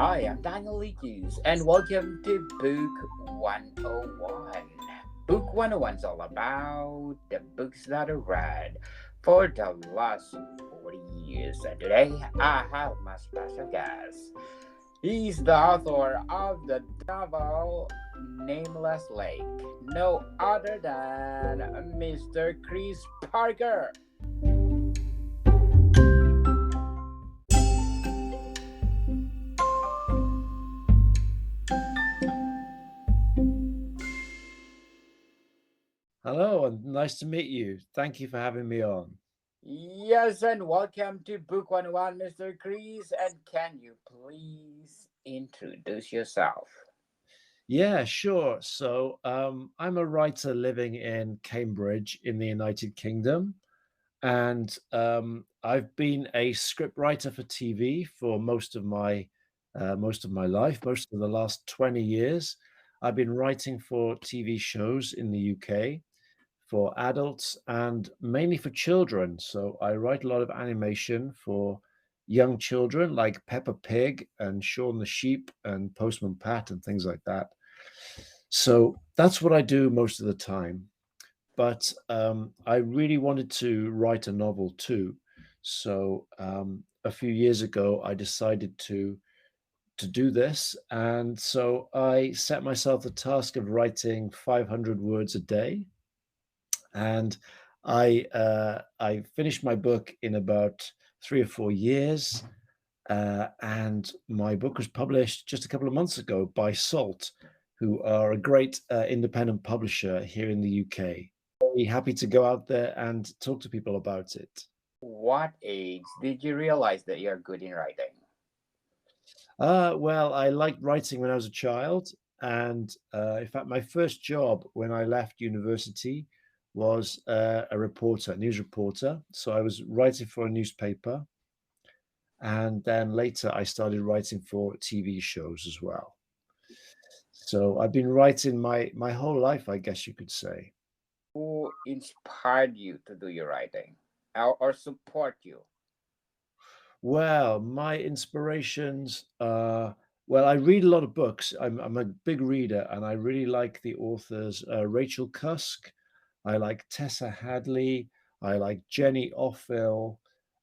I am Daniel Leakes, and welcome to Book 101. Book 101 is all about the books that I read for the last 40 years. And today I have my special guest. He's the author of the novel Nameless Lake, no other than Mr. Chris Parker. Hello, and nice to meet you. Thank you for having me on. Yes, and welcome to Book 101, Mr. Chris. And can you please introduce yourself? Yeah, sure. I'm a writer living in Cambridge in the United Kingdom, and I've been a script writer for TV for most of my life, most of the last 20 years. I've been writing for TV shows in the UK for adults and mainly for children. So I write a lot of animation for young children like Peppa Pig and Shaun the Sheep and Postman Pat and things like that. So that's what I do most of the time. But I really wanted to write a novel too. So a few years ago, I decided to do this, and so I set myself the task of writing 500 words a day, and I finished my book in about 3 or 4 years, and my book was published just a couple of months ago by Salt, who are a great independent publisher here in the UK. Very happy to go out there and talk to people about it. What age did you realize that you're good in writing? Well, I liked writing when I was a child, and in fact, my first job when I left university was a reporter, a news reporter. So I was writing for a newspaper, and then later I started writing for TV shows as well. So I've been writing my whole life, I guess you could say. Who inspired you to do your writing or support you? Well, my inspirations well, I read a lot of books. I'm a big reader, and I really like the authors Rachel Cusk. I like Tessa Hadley. I like Jenny Offill.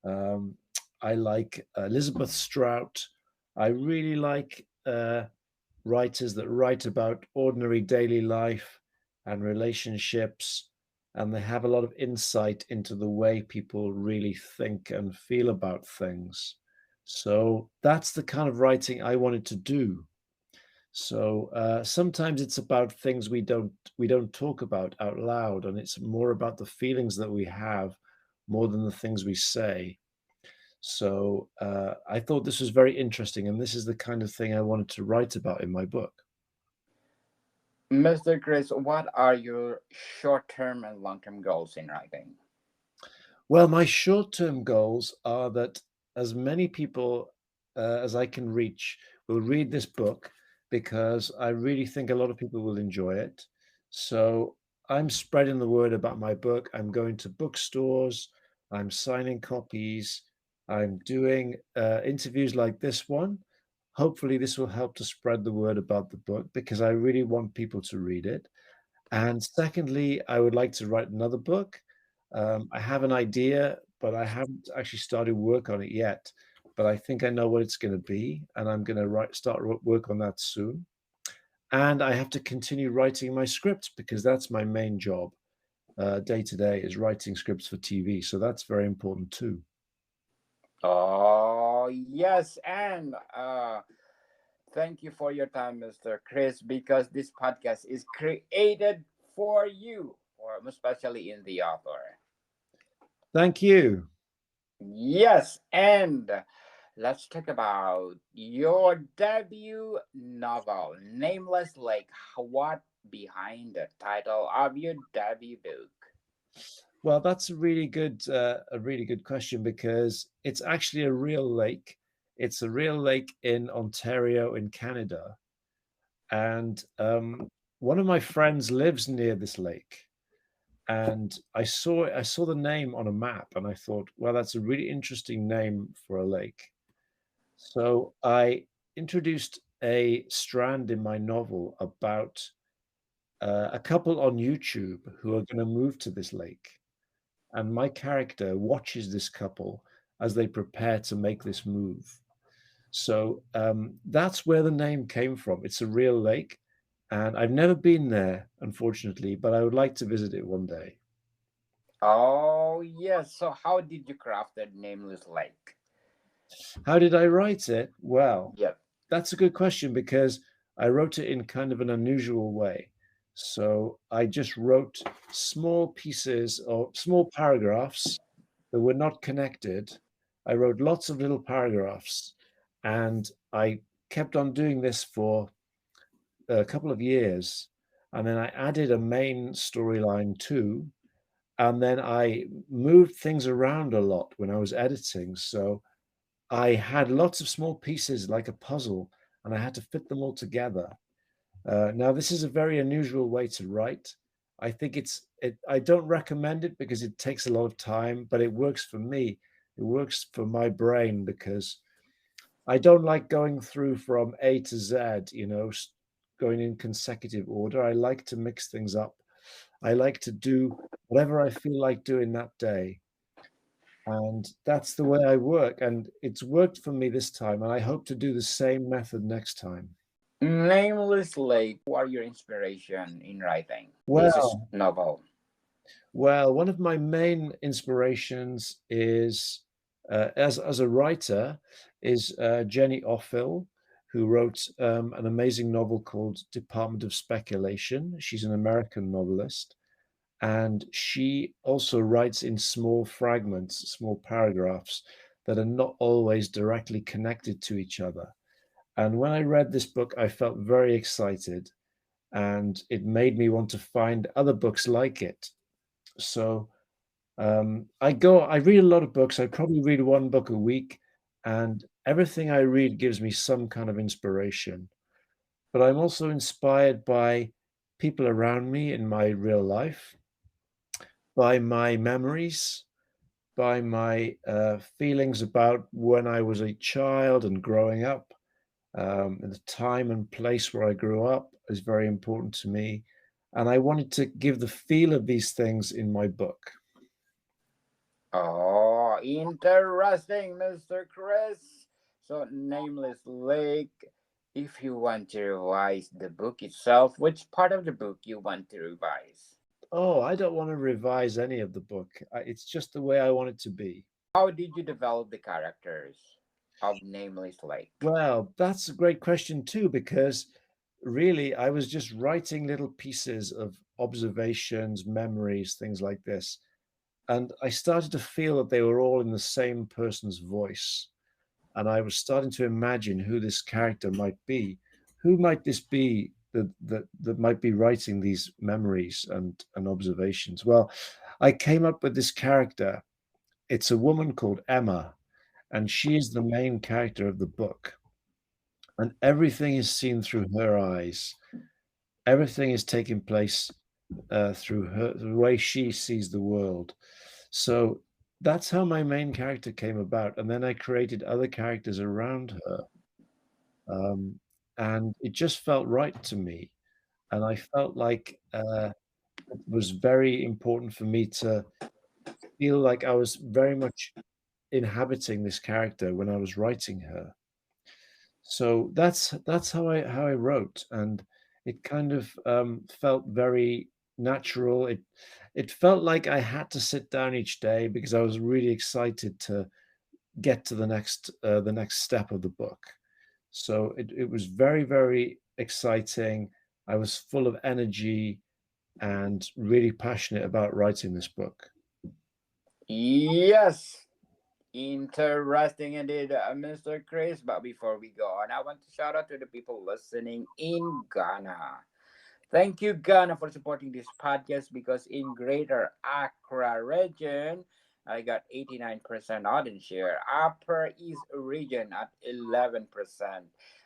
Um, I like Elizabeth Strout. I really like writers that write about ordinary daily life and relationships, and they have a lot of insight into the way people really think and feel about things. So that's the kind of writing I wanted to do. So sometimes it's about things we don't talk about out loud, and it's more about the feelings that we have more than the things we say. So I thought this was very interesting, and this is the kind of thing I wanted to write about in my book. Mr. Chris, what are your short term and long term goals in writing? Well, my short-term goals are that as many people as I can reach will read this book, because I really think a lot of people will enjoy it. So I'm spreading the word about my book. I'm going to bookstores, I'm signing copies, I'm doing interviews like this one. Hopefully, this will help to spread the word about the book because I really want people to read it. And secondly, I would like to write another book. I have an idea, but I haven't actually started work on it yet. But I think I know what it's going to be, and I'm going to work on that soon. And I have to continue writing my scripts because that's my main job day to day is writing scripts for TV. So that's very important too. Oh, yes. And thank you for your time, Mr. Chris, because this podcast is created for you, or especially in the author. Thank you. Yes, and let's talk about your debut novel, Nameless Lake. What behind the title of your debut book? Well, that's a really good question because it's actually a real lake. It's a real lake in Ontario, in Canada, and one of my friends lives near this lake. And I saw the name on a map, and I thought, well, that's a really interesting name for a lake. So I introduced a strand in my novel about a couple on YouTube who are going to move to this lake. And my character watches this couple as they prepare to make this move. So that's where the name came from. It's a real lake, and I've never been there, unfortunately, but I would like to visit it one day. Oh, yes. So, how did you craft that Nameless Lake? How did I write it? Well, Yep. that's a good question because I wrote it in kind of an unusual way. So I just wrote small pieces or small paragraphs that were not connected. I wrote lots of little paragraphs, and I kept on doing this for a couple of years. And then I added a main storyline too. And then I moved things around a lot when I was editing. So I had lots of small pieces like a puzzle, and I had to fit them all together. Now, this is a very unusual way to write. I think I don't recommend it because it takes a lot of time, but it works for me. It works for my brain because I don't like going through from A to Z, going in consecutive order. I like to mix things up. I like to do whatever I feel like doing that day. And that's the way I work. And it's worked for me this time. And I hope to do the same method next time. Nameless Lake, who are your inspiration in writing this Well, novel? one of my main inspirations is, as a writer, is Jenny Offill, who wrote an amazing novel called Department of Speculation. She's an American novelist, and she also writes in small fragments, small paragraphs that are not always directly connected to each other. And when I read this book, I felt very excited, and it made me want to find other books like it. So I read a lot of books. I probably read one book a week, and everything I read gives me some kind of inspiration. But I'm also inspired by people around me in my real life, by my memories, by my feelings about when I was a child and growing up. And the time and place where I grew up is very important to me. And I wanted to give the feel of these things in my book. Oh, interesting, Mr. Chris. So, Nameless Lake. If you want to revise the book itself, which part of the book you want to revise? Oh, I don't want to revise any of the book. It's just the way I want it to be. How did you develop the characters of Nameless Lake? Well, that's a great question too, because really I was just writing little pieces of observations, memories, things like this. And I started to feel that they were all in the same person's voice. And I was starting to imagine who this character might be. Who might this be that might be writing these memories and observations? Well, I came up with this character. It's a woman called Emma, and she is the main character of the book. And everything is seen through her eyes. Everything is taking place through her, the way she sees the world. So that's how my main character came about. And then I created other characters around her. Um, and it just felt right to me. And I felt like it was very important for me to feel like I was very much inhabiting this character when I was writing her. So that's how I wrote, and it kind of felt very natural. It felt like I had to sit down each day because I was really excited to get to the next step of the book. So it was very exciting. I was full of energy and really passionate about writing this book. Yes, interesting indeed, Mr. Chris. But before we go on, I want to shout out to the people listening in Ghana. Thank you, Ghana, for supporting this podcast because in Greater Accra region, I got 89% audience share. Upper East region at 11%.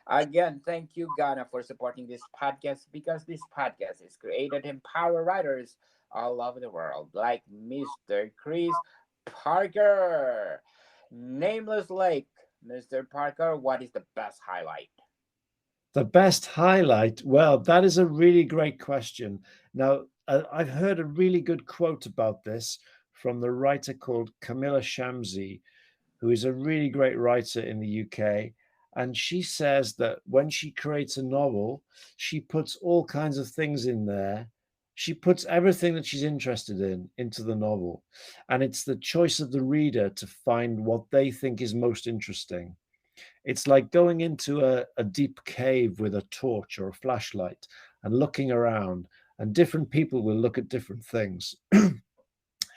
Again, thank you, Ghana, for supporting this podcast because this podcast is created to empower writers all over the world, like Mr. Chris Parker. Nameless Lake. Mr. Parker, what is the best highlight? The best highlight? Well, that is a really great question. Now, I've heard a really good quote about this from the writer called Camilla Shamsi, who is a really great writer in the UK. And she says that when she creates a novel, she puts all kinds of things in there. She puts everything that she's interested in into the novel. And it's the choice of the reader to find what they think is most interesting. It's like going into a deep cave with a torch or a flashlight and looking around, and different people will look at different things.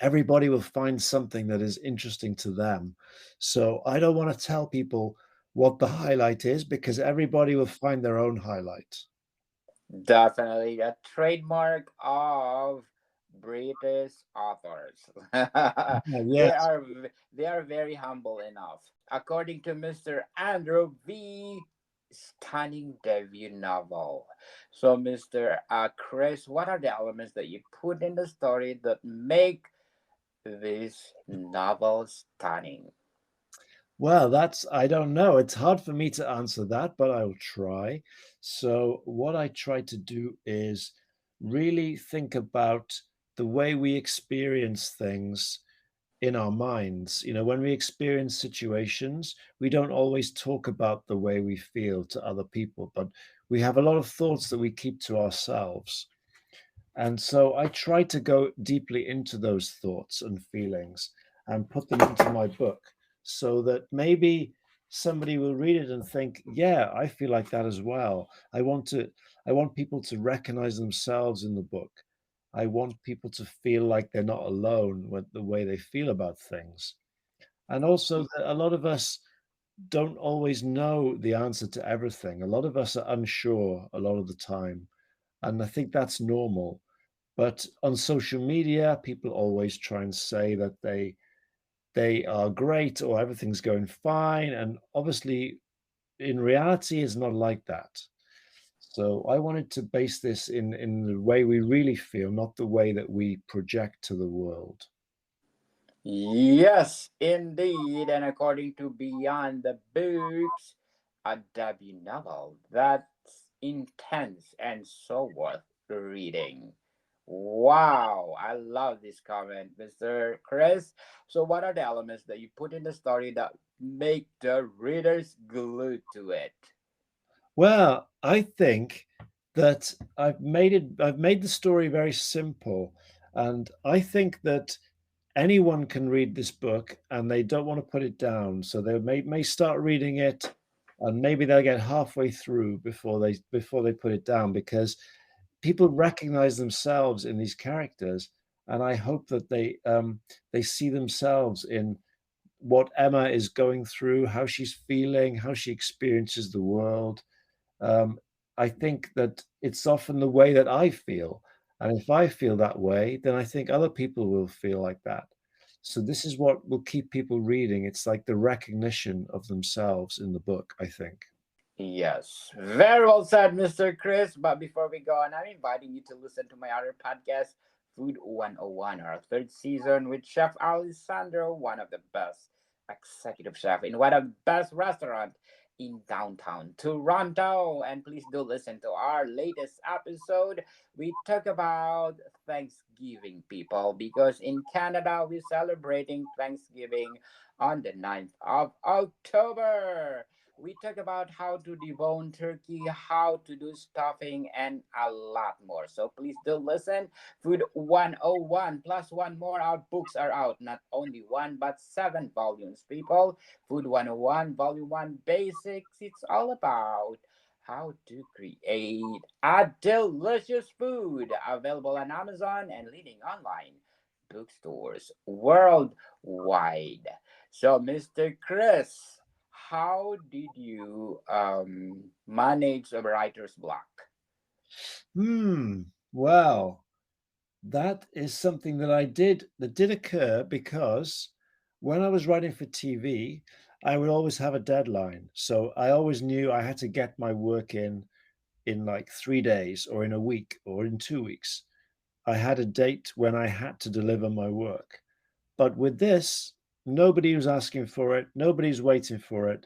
Everybody will find something that is interesting to them. So I don't want to tell people what the highlight is because everybody will find their own highlight. Definitely a trademark of British authors. they Yes. are they are very humble enough. According to Mr. Andrew V. Stunning debut novel. So, Mr. Chris, what are the elements that you put in the story that make this novel stunning? Well, I don't know. It's hard for me to answer that, but I'll try. So, what I try to do is really think about the way we experience things in our minds. You know, when we experience situations, we don't always talk about the way we feel to other people, but we have a lot of thoughts that we keep to ourselves. And so I try to go deeply into those thoughts and feelings and put them into my book so that maybe somebody will read it and think, yeah, I feel like that as well. I want people to recognize themselves in the book. I want people to feel like they're not alone with the way they feel about things. And also that a lot of us don't always know the answer to everything. A lot of us are unsure a lot of the time. And I think that's normal. But on social media, people always try and say that they are great or everything's going fine. And obviously, in reality, it's not like that. So I wanted to base this in the way we really feel, not the way that we project to the world. Yes, indeed. And according to Beyond the Books, a debut novel that's intense and so worth reading. Wow, I love this comment, Mr. Chris. So, what are the elements that you put in the story that make the readers glued to it? Well, I think that I've made the story very simple. And I think that anyone can read this book and they don't want to put it down. So they may start reading it and maybe they'll get halfway through before they put it down because people recognize themselves in these characters. And I hope that they see themselves in what Emma is going through, how she's feeling, how she experiences the world. um, I think that it's often the way that I feel. And if I feel that way, then I think other people will feel like that. So this is what will keep people reading. It's like the recognition of themselves in the book, I think. Yes, very well said, Mr. Chris. But before we go on, I'm inviting you to listen to my other podcast, Food 101, our third season with Chef Alessandro, one of the best executive chef in one of the best restaurant in downtown Toronto. And please do listen to our latest episode. We talk about Thanksgiving, people, because in Canada we're celebrating Thanksgiving on the 9th of October. We talk about how to debone turkey, how to do stuffing, and a lot more. So please do listen. Food 101 plus one more. Our books are out. Not only one, but seven volumes, people. Food 101, Volume 1 Basics. It's all about how to create a delicious food. Available on Amazon and leading online bookstores worldwide. So, Mr. Chris, how did you manage a writer's block? Hmm. Well, that is something that did occur because when I was writing for TV, I would always have a deadline. So I always knew I had to get my work in like 3 days or in a week or in 2 weeks. I had a date when I had to deliver my work. But with this, nobody was asking for it, nobody's waiting for it.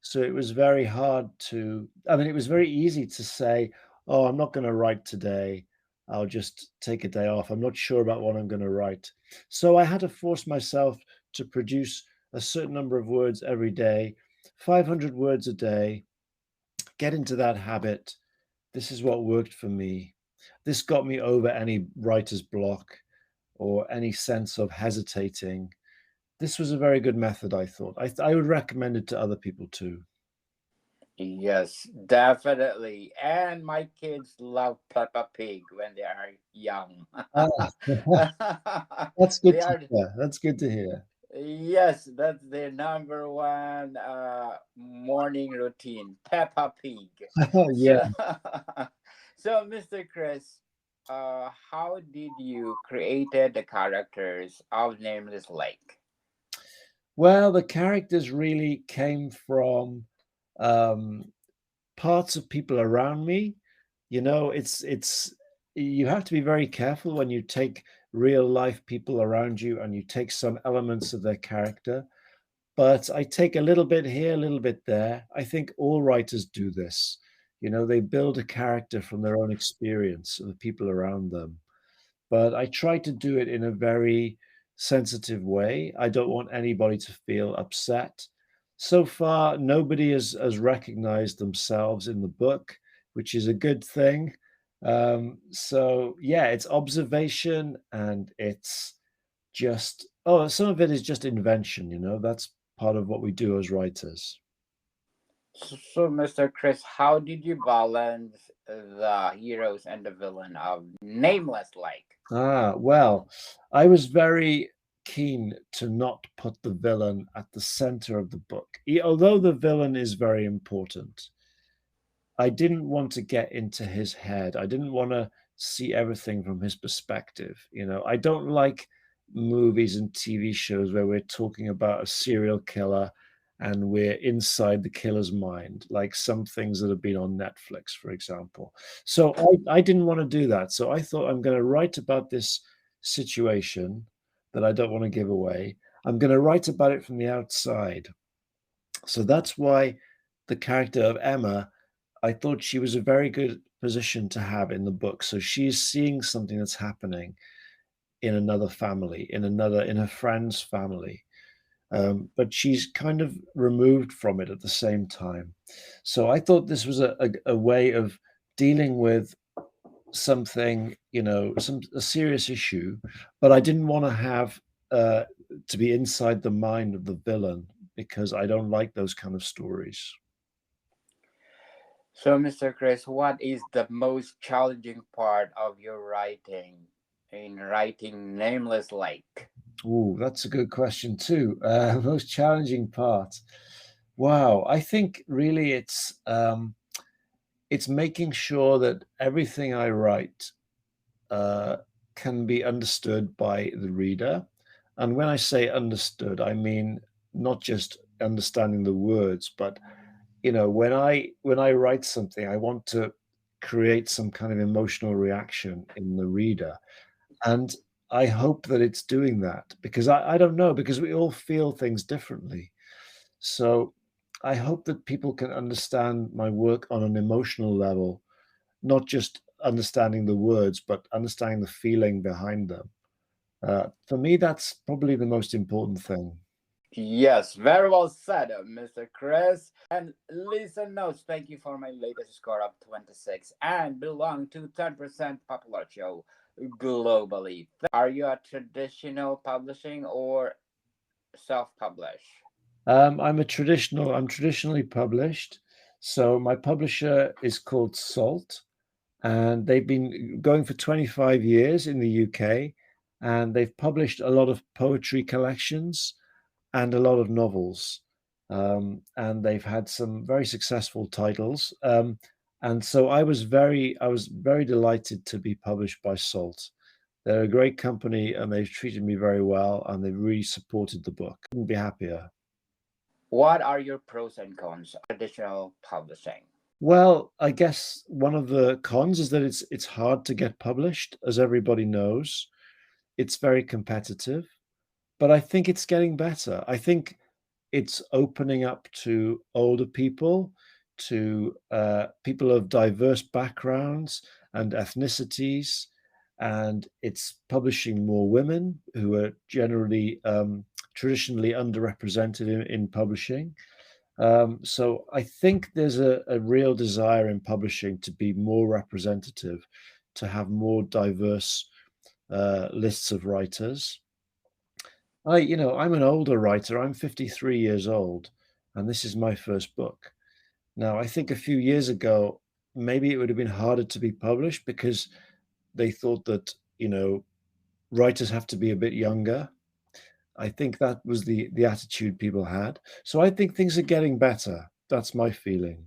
So it was very hard to, I mean, it was very easy to say, oh, I'm not going to write today. I'll just take a day off. I'm not sure about what I'm going to write. So I had to force myself to produce a certain number of words every day, 500 words a day, get into that habit. This is what worked for me. This got me over any writer's block or any sense of hesitating. This was a very good method, I thought. I would recommend it to other people too. Yes, definitely. And my kids love Peppa Pig when they are young. Ah, that's good They to are, hear. That's good to hear. yes, that's their number one morning routine, Peppa Pig. Yeah. So, so Mr. Chris, how did you created the characters of Nameless Lake? Well, the characters really came from um, parts of people around me. You know, it's you have to be very careful when you take real life people around you and you take some elements of their character. But I take a little bit here, a little bit there. I think all writers do this. You know, they build a character from their own experience of the people around them. But I try to do it in a very sensitive way. I don't want anybody to feel upset. So far, nobody has recognized themselves in the book, which is a good thing. So, yeah, it's observation and it's just, oh, some of it is just invention, you know, that's part of what we do as writers. So, Mr. Chris, how did you balance the heroes and the villain of Nameless Lake? Ah, well, I was very keen to not put the villain at the center of the book. Although the villain is very important, I didn't want to get into his head. I didn't want to see everything from his perspective. You know, I don't like movies and TV shows where we're talking about a serial killer and we're inside the killer's mind, like some things that have been on Netflix, for example. So I didn't want to do that. So I thought I'm going to write about this situation that I don't want to give away. I'm going to write about it from the outside. So that's why the character of Emma, I thought she was a very good position to have in the book. So she's seeing something that's happening in another family, in her friend's family, but she's kind of removed from it at the same time. So I thought this was a way of dealing with something, you know, a serious issue, but I didn't want to have uh, to be inside the mind of the villain because I don't like those kind of stories. So, Mr. Chris, what is the most challenging part of your writing in writing Nameless Lake? Oh, that's a good question too. Most challenging part. Wow, I think really it's making sure that everything I write uh, can be understood by the reader. And when I say understood, I mean not just understanding the words, but you know, when I write something, I want to create some kind of emotional reaction in the reader. And I hope that it's doing that because I don't know, because we all feel things differently. So I hope that people can understand my work on an emotional level, not just understanding the words, but understanding the feeling behind them. For me, that's probably the most important thing. Yes, very well said, Mr. Chris. And listen notes, thank you for my latest score of 26 and belong to 10% popular show globally. Are you a traditional publishing or self-publish? I'm traditionally published. So my publisher is called Salt, and they've been going for 25 years in the UK, and they've published a lot of poetry collections and a lot of novels. And they've had some very successful titles. And so I was very delighted to be published by Salt. They're a great company and they've treated me very well and they've really supported the book. Couldn't be happier. What are your pros and cons of traditional publishing? Well, I guess one of the cons is that it's hard to get published, as everybody knows. It's very competitive, but I think it's getting better. I think it's opening up to older people, to people of diverse backgrounds and ethnicities, and it's publishing more women who are generally traditionally underrepresented in publishing. So I think there's a real desire in publishing to be more representative, to have more diverse lists of writers. I'm an older writer. I'm 53 years old, and this is my first book. Now, I think a few years ago, maybe it would have been harder to be published because they thought that, writers have to be a bit younger. I think that was the attitude people had. So I think things are getting better. That's my feeling.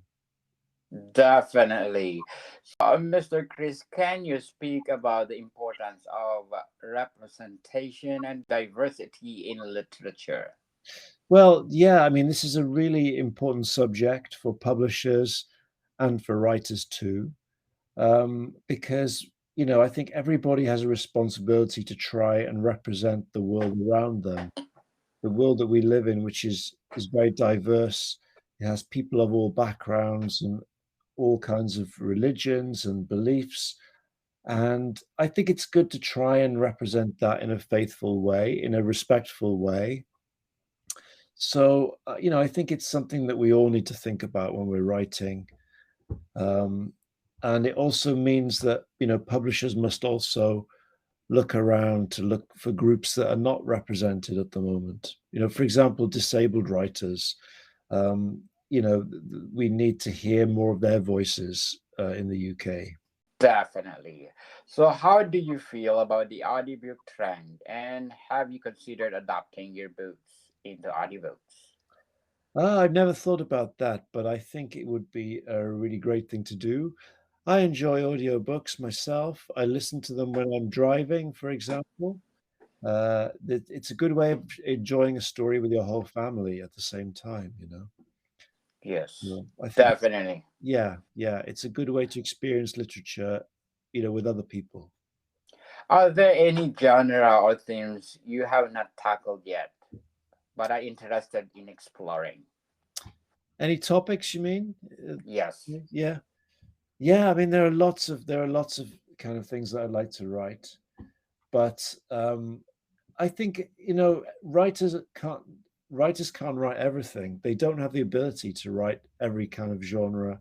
Definitely. So, Mr. Chris, can you speak about the importance of representation and diversity in literature? Well, yeah, I mean, this is a really important subject for publishers and for writers too, because, I think everybody has a responsibility to try and represent the world around them, the world that we live in, which is very diverse. It has people of all backgrounds and all kinds of religions and beliefs. And I think it's good to try and represent that in a faithful way, in a respectful way. So, I think it's something that we all need to think about when we're writing. Um, and it also means that, publishers must also look around to look for groups that are not represented at the moment. For example, disabled writers. We need to hear more of their voices in the UK. Definitely. So, how do you feel about the audiobook trend, and have you considered adapting your books into audiobooks? I've never thought about that, but I think it would be a really great thing to do. I enjoy audiobooks myself. I listen to them when I'm driving, for example. It's a good way of enjoying a story with your whole family at the same time. Yes, I think, definitely. yeah, yeah, it's a good way to experience literature, with other people. Are there any genre or themes you have not tackled yet, but are interested in exploring? Any topics you mean? Yes. Yeah, yeah. I mean, there are lots of kind of things that I'd like to write, but I think writers can't write everything. They don't have the ability to write every kind of genre,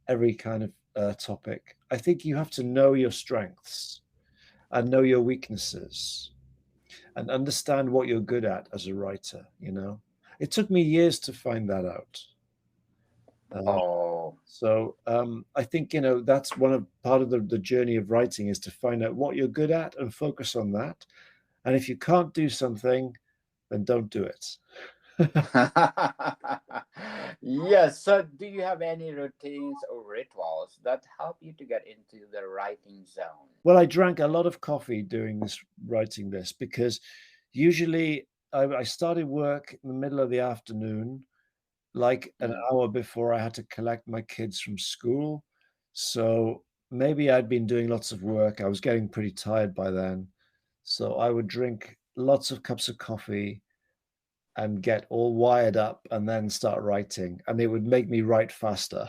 every kind of topic. I think you have to know your strengths and know your weaknesses and understand what you're good at as a writer. It took me years to find that out. Uh, Oh. so I think that's one of part of the journey of writing is to find out what you're good at and focus on that. And if you can't do something, then don't do it. Yes. So, do you have any routines or rituals that help you to get into the writing zone? Well, I drank a lot of coffee doing this, writing this, because usually I started work in the middle of the afternoon, like an Mm. hour before I had to collect my kids from school. So maybe I'd been doing lots of work. I was getting pretty tired by then. So I would drink lots of cups of coffee and get all wired up and then start writing. And it would make me write faster.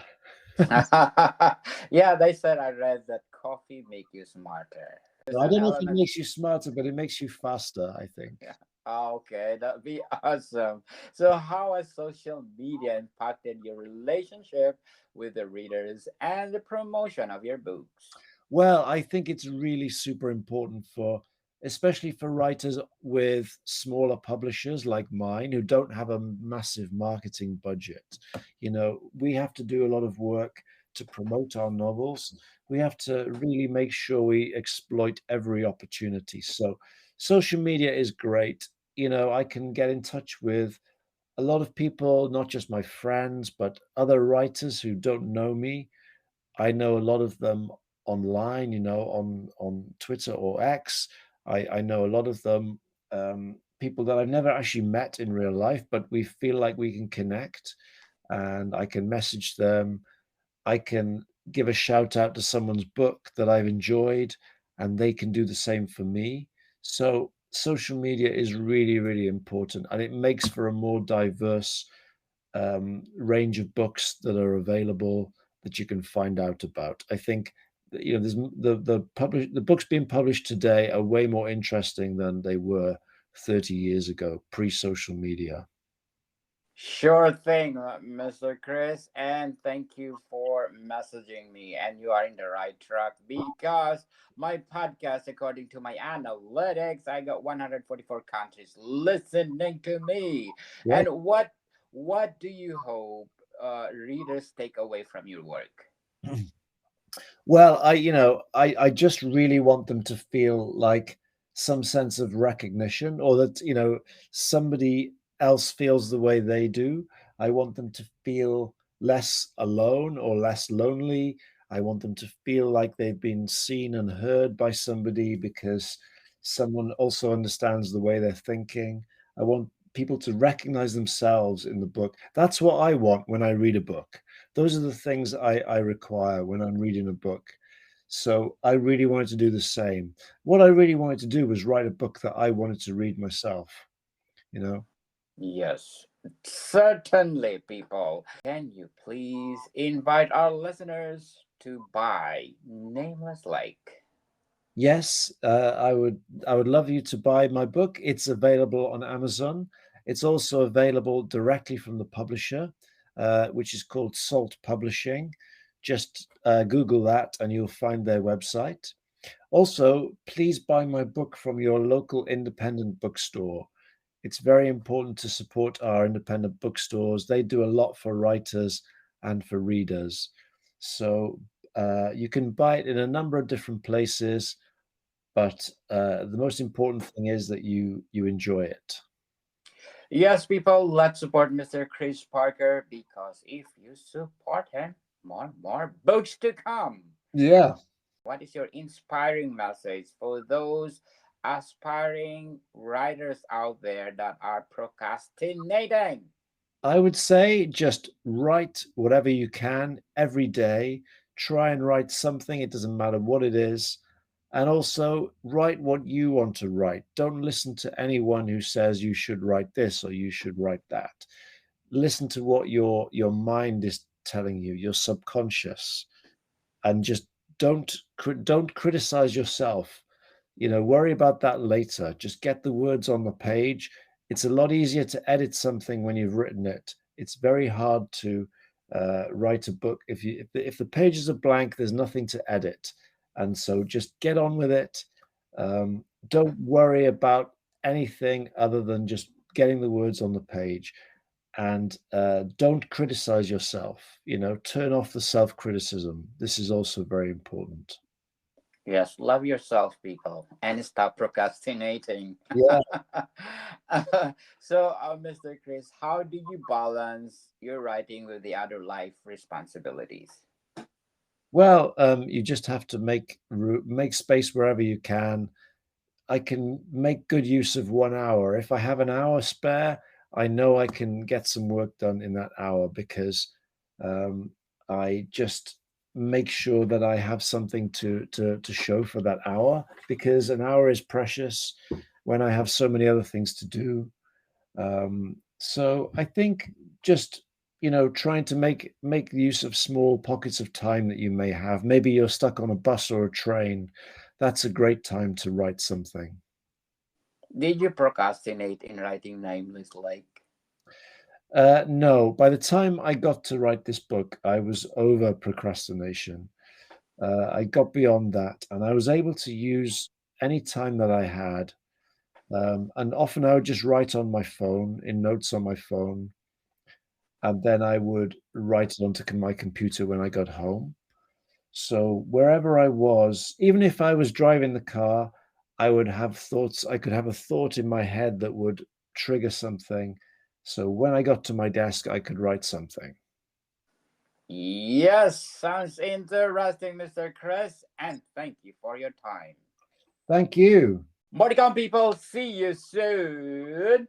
Yeah, they said I read that coffee make you smarter. There's I an don't know if it element. makes you smarter, but it makes you faster, I think. Yeah. Okay, that'd be awesome. So, how has social media impacted your relationship with the readers and the promotion of your books? Well, I think it's really super important especially for writers with smaller publishers like mine who don't have a massive marketing budget. We have to do a lot of work to promote our novels. We have to really make sure we exploit every opportunity. So, social media is great. I can get in touch with a lot of people, not just my friends, but other writers who don't know me. I know a lot of them online, on Twitter or X. I know a lot of them, people that I've never actually met in real life, but we feel like we can connect, and I can message them. I can give a shout out to someone's book that I've enjoyed, and they can do the same for me. So social media is really, really important, and it makes for a more diverse range of books that are available that you can find out about. I think that, there's the books being published today are way more interesting than they were 30 years ago, pre-social media. Sure thing, Mr. Chris, and thank you for messaging me. And you are in the right track because my podcast, according to my analytics, I got 144 countries listening to me. Yeah. And what do you hope readers take away from your work? Well, I just really want them to feel like some sense of recognition, or that, somebody else feels the way they do. I want them to feel less alone or less lonely. I want them to feel like they've been seen and heard by somebody because someone also understands the way they're thinking. I want people to recognize themselves in the book. That's what I want when I read a book. Those are the things I require when I'm reading a book. So I really wanted to do the same. What I really wanted to do was write a book that I wanted to read myself, you know? Yes, certainly, people. Can you please invite our listeners to buy Nameless Lake? Yes, I would love you to buy my book. It's available on Amazon. It's also available directly from the publisher, which is called Salt Publishing. Just Google that and you'll find their website. Also, please buy my book from your local independent bookstore. It's very important to support our independent bookstores. They do a lot for writers and for readers. So you can buy it in a number of different places, but the most important thing is that you enjoy it. Yes, people, let's support Mr. Chris Parker because if you support him, more books to come. Yeah. What is your inspiring message for those aspiring writers out there that are procrastinating? I would say just write whatever you can every day. Try and write something, it doesn't matter what it is. And also write what you want to write. Don't listen to anyone who says you should write this or you should write that. Listen to what your mind is telling you, your subconscious, and just don't criticize yourself. Worry about that later. Just get the words on the page. It's a lot easier to edit something when you've written it. It's very hard to write a book if the pages are blank. There's nothing to edit, and so just get on with it. Don't worry about anything other than just getting the words on the page, and don't criticize yourself. Turn off the self-criticism. This is also very important. Yes, love yourself, people, and stop procrastinating. Yeah. So, Mr. Chris, how do you balance your writing with the other life responsibilities? Well, you just have to make space wherever you can. I can make good use of 1 hour. If I have an hour spare, I know I can get some work done in that hour because um, I just make sure that I have something to show for that hour, because an hour is precious when I have so many other things to do. So I think just trying to make use of small pockets of time that you may have. Maybe you're stuck on a bus or a train. That's a great time to write something. Did you procrastinate in writing Nameless Lake? No, by the time I got to write this book, I was over procrastination. I got beyond that, and I was able to use any time that I had. And often I would just write on my phone, in notes on my phone, and then I would write it onto my computer when I got home. So wherever I was, even if I was driving the car, I would have thoughts. I could have a thought in my head that would trigger something. So when I got to my desk, I could write something. Yes, sounds interesting, Mr. Chris, and thank you for your time. Thank you. More to come, people. See you soon.